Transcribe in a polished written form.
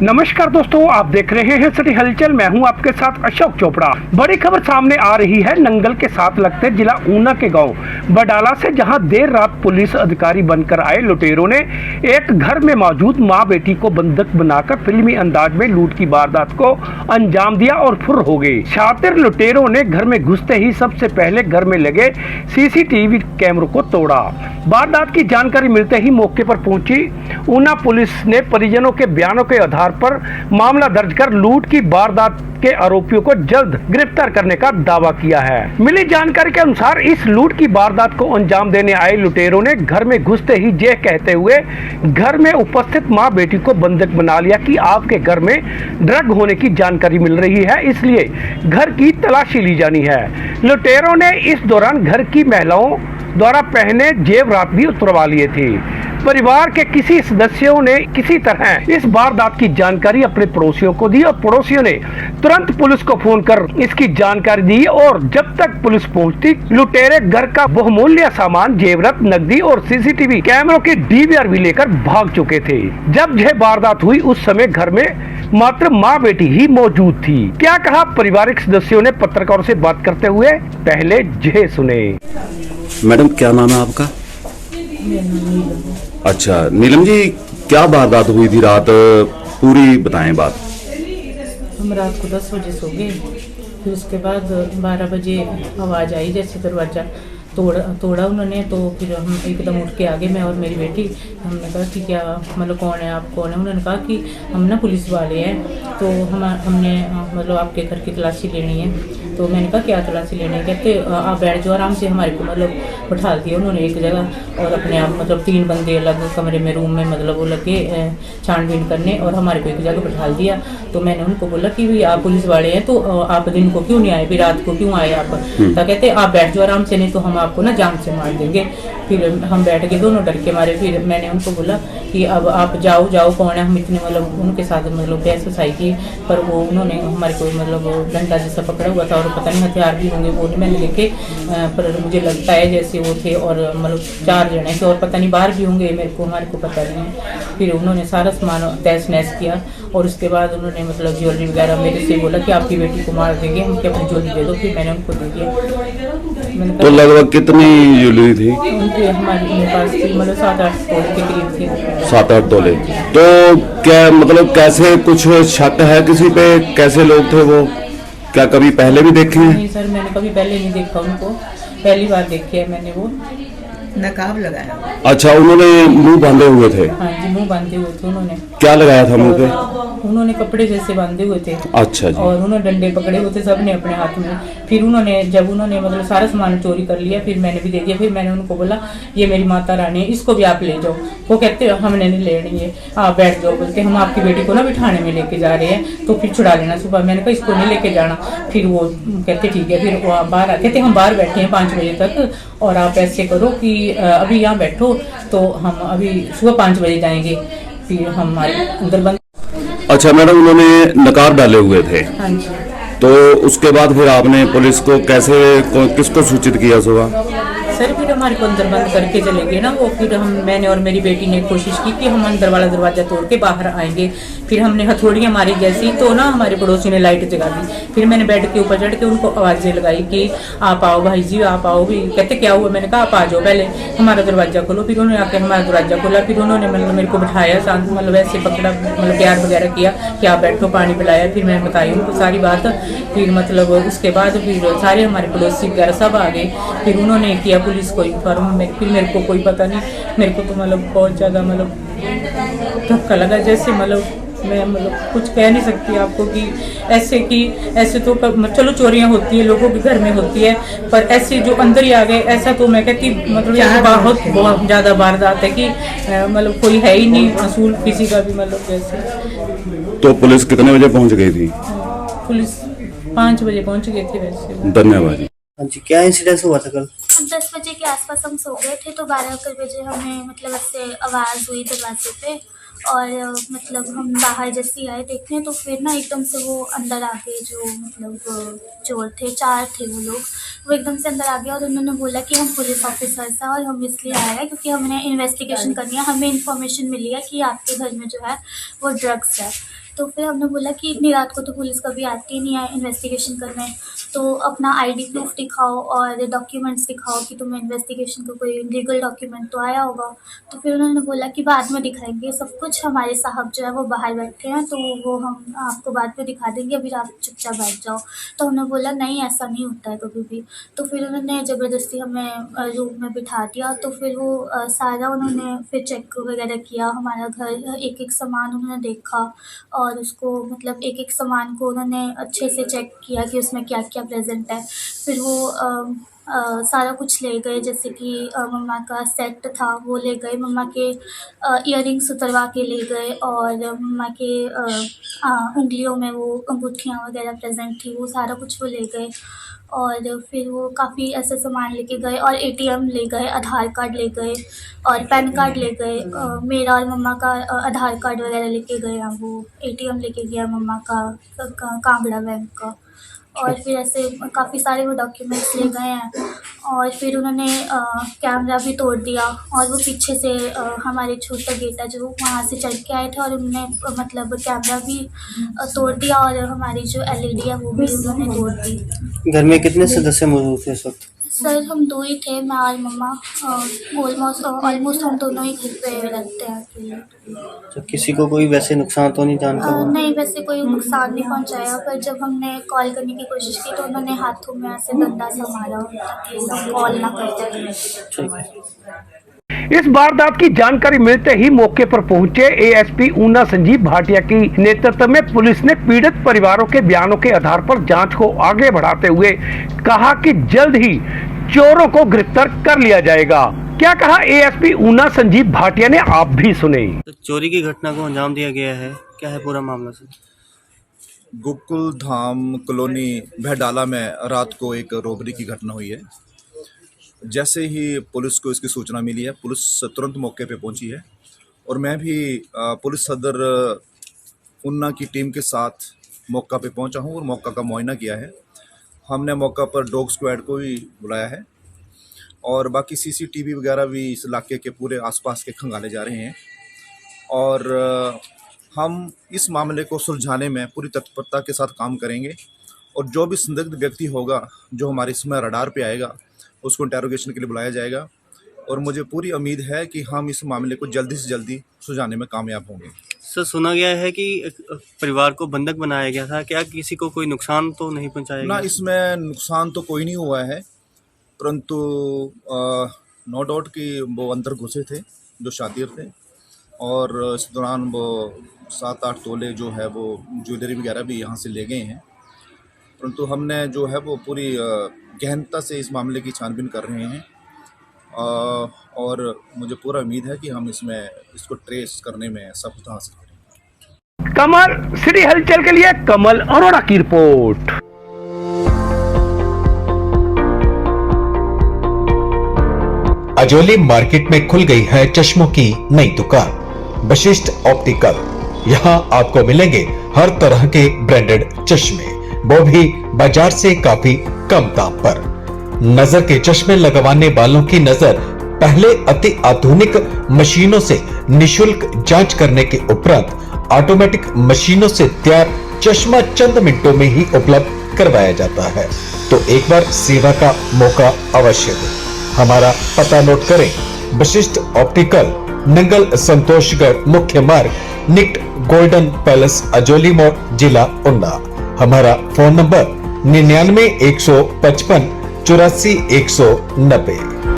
नमस्कार दोस्तों, आप देख रहे हैं सिटी हलचल। मैं हूं आपके साथ अशोक चोपड़ा। बड़ी खबर सामने आ रही है नंगल के साथ लगते जिला ऊना के गांव बडाला से, जहां देर रात पुलिस अधिकारी बनकर आए लुटेरों ने एक घर में मौजूद मां बेटी को बंधक बनाकर फिल्मी अंदाज में लूट की वारदात को अंजाम दिया और फुर्र हो गए। शातिर लुटेरों ने घर में घुसते ही सबसे पहले घर में लगे सीसीटीवी कैमरों को तोड़ा। वारदात की जानकारी मिलते ही मौके पर पहुंची ऊना पुलिस ने परिजनों के बयानों के आधार पर मामला दर्ज कर लूट की वारदात के आरोपियों को जल्द गिरफ्तार करने का दावा किया है। मिली जानकारी के अनुसार इस लूट की वारदात को अंजाम देने आए लुटेरों ने घर में घुसते ही यह कहते हुए घर में उपस्थित मां बेटी को बंधक बना लिया कि आपके घर में ड्रग होने की जानकारी मिल रही है, इसलिए घर की तलाशी ली जानी है। लुटेरों ने इस दौरान घर की महिलाओं द्वारा पहने जेवरात भी उतरवा लिए थे। परिवार के किसी सदस्यों ने किसी तरह इस वारदात की जानकारी अपने पड़ोसियों को दी और पड़ोसियों ने तुरंत पुलिस को फोन कर इसकी जानकारी दी और जब तक पुलिस पहुंचती लुटेरे घर का बहुमूल्य सामान, जेवरात, नकदी और सीसीटीवी कैमरों की डीवीआर भी लेकर भाग चुके थे। जब यह वारदात हुई उस समय घर में मात्र मां बेटी ही मौजूद थी। क्या कहा परिवारिक सदस्यों ने पत्रकारों से बात करते हुए, पहले यह सुने। मैडम, क्या नाम है आपका? अच्छा नीलम जी, क्या वारदात हुई थी रात, पूरी बताएं बात। हम रात को 10 बजे सो गए, फिर उसके बाद 12 बजे आवाज़ आई जैसे दरवाज़ा तोड़ा उन्होंने। तो फिर हम एकदम उठ के आ गए, मैं और मेरी बेटी। हमने कहा कि क्या मतलब कौन है, आप कौन है? उन्होंने कहा कि हम ना पुलिस वाले हैं, तो हमने मतलब आपके घर की तलाशी लेनी है। तो मैंने कहा क्या तलाशी लेनी है? कहते आप बैठ जाओ आराम से। हमारे को मतलब बैठा दिया उन्होंने एक जगह और अपने आप मतलब 3 बंदे अलग कमरे में रूम में मतलब वो लगे छानबीन करने और हमारे को एक जगह बैठा दिया। तो मैंने उनको बोला कि भाई आप पुलिस वाले हैं तो आप दिन को क्यों नहीं आए, फिर रात को क्यों आए आप? तो कहते आप बैठ जाओ आराम से, नहीं तो हम आपको ना जान से मार देंगे। फिर हम बैठ गए दोनों डर के मारे। फिर मैंने उनको बोला कि अब आप जाओ कौन है? हम इतने मतलब उनके साथ मतलब बहस वसाई की, पर वो उन्होंने हमारे को मतलब डंडा जैसा पकड़ा हुआ था और पता नहीं हथियार भी होंगे वो नहीं मैंने देखे, पर मुझे लगता है जैसे वो थे और मतलब 4 जने थे और पता नहीं बाहर भी होंगे, हमारे को पता नहीं है। फिर उन्होंने सारा सामान तहस नहस किया और उसके बाद उन्होंने मतलब ज्वेलरी वगैरह मेरे से बोला कि आपकी बेटी को मार देंगे, हमको अपनी ज्वेलरी दे दो। फिर मैंने उनको दे दिया। तो लगभग कितनी ज्वेलरी थी? हमारे पास मतलब 7-8 तोले के करीब थे। 7-8 तोले। तो क्या मतलब कैसे, कुछ शक है किसी पे? कैसे लोग थे वो? क्या कभी पहले भी देखे हैं? नहीं सर, मैंने कभी पहले नहीं देखा उनको, पहली बार देखे है मैंने। वो नकाब लगाया। अच्छा, उन्होंने मुंह बांधे हुए थे? हाँ जी, मुंह बांधे हुए थे उन्होंने। क्या लगाया था मुंह पे? उन्होंने कपड़े जैसे बांधे हुए थे। अच्छा जी। और उन्होंने डंडे पकड़े हुए थे सबने अपने हाथ में। फिर जब उन्होंने मतलब सारा सामान चोरी कर लिया, फिर मैंने भी दे दिया। फिर मैंने उनको बोला ये मेरी माता रानी है, इसको भी आप ले जाओ। वो कहते हमने नहीं लेनी है, आप बैठ जाओ। बोलते हम आपकी बेटी को ना बिठाने में लेके जा रहे हैं, तो फिर छुड़ा लेना सुबह। मैंने कहा इसको नहीं लेके जाना। फिर वो कहते ठीक है। फिर वो बाहर आते थे, हम बाहर बैठे हैं 5 बजे तक और आप ऐसे करो कि अभी यहाँ बैठो, तो हम अभी सुबह 5 बजे जाएंगे। फिर हमारे अंदर बंद। अच्छा मैडम, उन्होंने नकाब डाले हुए थे? हाँ जी। तो उसके बाद फिर आपने पुलिस को कैसे, किसको सूचित किया सुबह? सर फिर हमारे को अंदर बंद करके चले गए ना वो। फिर मैंने और मेरी बेटी ने कोशिश की कि हम अंदर वाला दरवाजा तोड़ के बाहर आएंगे। फिर हमने हथौड़ियाँ मारी जैसी, तो ना हमारे पड़ोसी ने लाइट जगा दी। फिर मैंने बेड के ऊपर चढ़ के उनको आवाज़ें लगाई कि आप आओ भाई जी, आप आओ भी। कहते क्या हुआ? मैंने कहा आप आ जाओ, पहले हमारा दरवाजा खोलो। फिर उन्होंने आके हमारा दरवाजा खोला। फिर उन्होंने मतलब मेरे को बिठाया, शांत मतलब ऐसे पकड़ा, मतलब प्यार वगैरह किया कि आप बैठो, पानी पिलाया। फिर मैंने बताई उनको सारी बात। फिर मतलब उसके बाद फिर सारे हमारे पड़ोसी वगैरह सब आ गए। फिर उन्होंने किया पुलिस को इन्फॉर्म। फिर मेरे को कोई पता नहीं, मेरे को तो मतलब बहुत ज़्यादा मतलब धक्का लगा जैसे, मतलब मैं मतलब कुछ कह नहीं सकती आपको कि ऐसे तो चलो चोरियां होती है, लोगों के घर में होती है, पर ऐसे जो अंदर ही आ गए ऐसा तो मैं कहती मतलब बहुत ज़्यादा वारदात है कि मतलब कोई है ही नहीं असूल किसी का भी, मतलब जैसे। तो पुलिस कितने बजे पहुंच गई थी? पुलिस 5 बजे पहुंच गए थे वैसे। धन्यवाद जी। हाँ जी, क्या इंसिडेंस हुआ था कल? 10 बजे के आसपास हम सो गए थे, तो 12 बजे हमें मतलब ऐसे आवाज़ हुई दरवाजे पे और मतलब हम बाहर जैसे ही आए देखने, तो फिर ना एकदम से वो अंदर आ गए जो मतलब चोर थे, 4 थे वो एकदम से अंदर आ गया और उन्होंने बोला कि हम पुलिस ऑफिसर्स हैं और हम इसलिए आए हैं क्योंकि हमने इन्वेस्टिगेशन करनी है, हमें इन्फॉर्मेशन मिली है कि आपके घर में जो है वो ड्रग्स है। तो फिर हमने बोला कि इतनी रात को तो पुलिस कभी आती नहीं है इन्वेस्टिगेशन करने, तो अपना आईडी प्रूफ दिखाओ और डॉक्यूमेंट्स दिखाओ कि तुम्हें इन्वेस्टिगेशन का कोई लीगल डॉक्यूमेंट तो आया होगा। तो फिर उन्होंने बोला कि बाद में दिखाएंगे सब कुछ, हमारे साहब जो है वो बाहर बैठे हैं तो वो हम आपको बाद में दिखा देंगे, अभी आप चुपचाप बैठ जाओ। तो हमने बोला नहीं, ऐसा नहीं होता है कभी भी। तो फिर उन्होंने ज़बरदस्ती हमें रूम में बिठा दिया। तो फिर वो सारा उन्होंने फिर चेक वगैरह किया, हमारा घर एक एक सामान उन्होंने देखा और उसको मतलब एक एक सामान को उन्होंने अच्छे से चेक किया कि उसमें क्या क्या प्रेजेंट है। फिर वो सारा कुछ ले गए, जैसे कि मम्मा का सेट था वो ले गए, मम्मा के इयररिंग्स उतरवा के ले गए और मम्मा के उंगलियों में वो अंगूठियाँ वगैरह प्रेजेंट थी वो सारा कुछ वो ले गए। और फिर वो काफ़ी ऐसे सामान लेके गए और एटीएम ले गए, आधार कार्ड ले गए और पैन कार्ड ले गए। मेरा और मम्मा का आधार कार्ड वगैरह लेके गए हैं, वो एटीएम लेके गया मम्मा का कांगड़ा बैंक का। और फिर ऐसे काफ़ी सारे वो डॉक्यूमेंट्स ले गए हैं। और फिर उन्होंने कैमरा भी तोड़ दिया और वो पीछे से हमारे छोटा गेट है जो वहाँ से चढ़ के आए थे और उन्होंने मतलब कैमरा भी तोड़ दिया और हमारी जो एलईडी है वो भी उन्होंने तोड़ दी। घर में कितने सदस्य मौजूद थे इस वक्त? सर हम दो ही थे, मैं और मम्मा। ऑलमोस्ट हम दोनों ही घर पे रहते हैं अकेले। तो किसी को कोई वैसे नुकसान तो नहीं जान का हुआ? नहीं, वैसे कोई नुकसान नहीं पहुंचाया, पर जब हमने कॉल करने की कोशिश की तो उन्होंने हाथों में ऐसे डंडा सा मारा ताकि हम कॉल ना करते। ठीक है। इस वारदात की जानकारी मिलते ही मौके पर पहुंचे एएसपी ऊना संजीव भाटिया की नेतृत्व में पुलिस ने पीड़ित परिवारों के बयानों के आधार पर जांच को आगे बढ़ाते हुए कहा कि जल्द ही चोरों को गिरफ्तार कर लिया जाएगा। क्या कहा एएसपी ऊना संजीव भाटिया ने, आप भी सुने। तो चोरी की घटना को अंजाम दिया गया है, क्या है पूरा मामला सर? गोकुल धाम कॉलोनी बहडाला में रात को एक रॉबरी की घटना हुई है। जैसे ही पुलिस को इसकी सूचना मिली है, पुलिस तुरंत मौके पे पहुंची है और मैं भी पुलिस सदर ऊना की टीम के साथ मौका पे पहुंचा हूं और मौका का मुआयना किया है। हमने मौका पर डॉग स्क्वाड को भी बुलाया है और बाकी सीसीटीवी वगैरह भी इस इलाके के पूरे आसपास के खंगाले जा रहे हैं और हम इस मामले को सुलझाने में पूरी तत्परता के साथ काम करेंगे और जो भी संदिग्ध व्यक्ति होगा जो हमारे इसमें रडार पे आएगा उसको इंटेरोगेशन के लिए बुलाया जाएगा और मुझे पूरी उम्मीद है कि हम इस मामले को जल्दी से जल्दी सुलझाने में कामयाब होंगे। सर सुना गया है कि परिवार को बंधक बनाया गया था, क्या किसी को कोई नुकसान तो नहीं पहुंचाया गया? ना, इसमें नुकसान तो कोई नहीं हुआ है, परंतु नो डाउट कि वो अंदर घुसे थे जो शातिर थे और इस दौरान वो 7-8 तोले जो है वो ज्वेलरी वगैरह भी यहाँ से ले गए हैं। परंतु हमने जो है वो पूरी गहनता से इस मामले की छानबीन कर रहे हैं और मुझे पूरा उम्मीद है कि हम इसको ट्रेस करने में सफलता हासिल करेंगे। कमल सिटी हलचल के लिए कमल अरोड़ा की रिपोर्ट। अजोली मार्केट में खुल गई है चश्मों की नई दुकान वशिष्ठ ऑप्टिकल। यहाँ आपको मिलेंगे हर तरह के ब्रांडेड चश्मे, वो भी बाजार से काफी कम दाम पर। नजर के चश्मे लगवाने वालों की नजर पहले अति आधुनिक मशीनों से निशुल्क जांच करने के उपरांत ऑटोमेटिक मशीनों से तैयार चश्मा चंद मिनटों में ही उपलब्ध करवाया जाता है। तो एक बार सेवा का मौका अवश्य दें। हमारा पता नोट करें, वशिष्ठ ऑप्टिकल, नंगल संतोषगढ़ मुख्य मार्ग, निकट गोल्डन पैलेस, अजोली मोड़, जिला ऊना। हमारा फोन नंबर 99 155 84 190।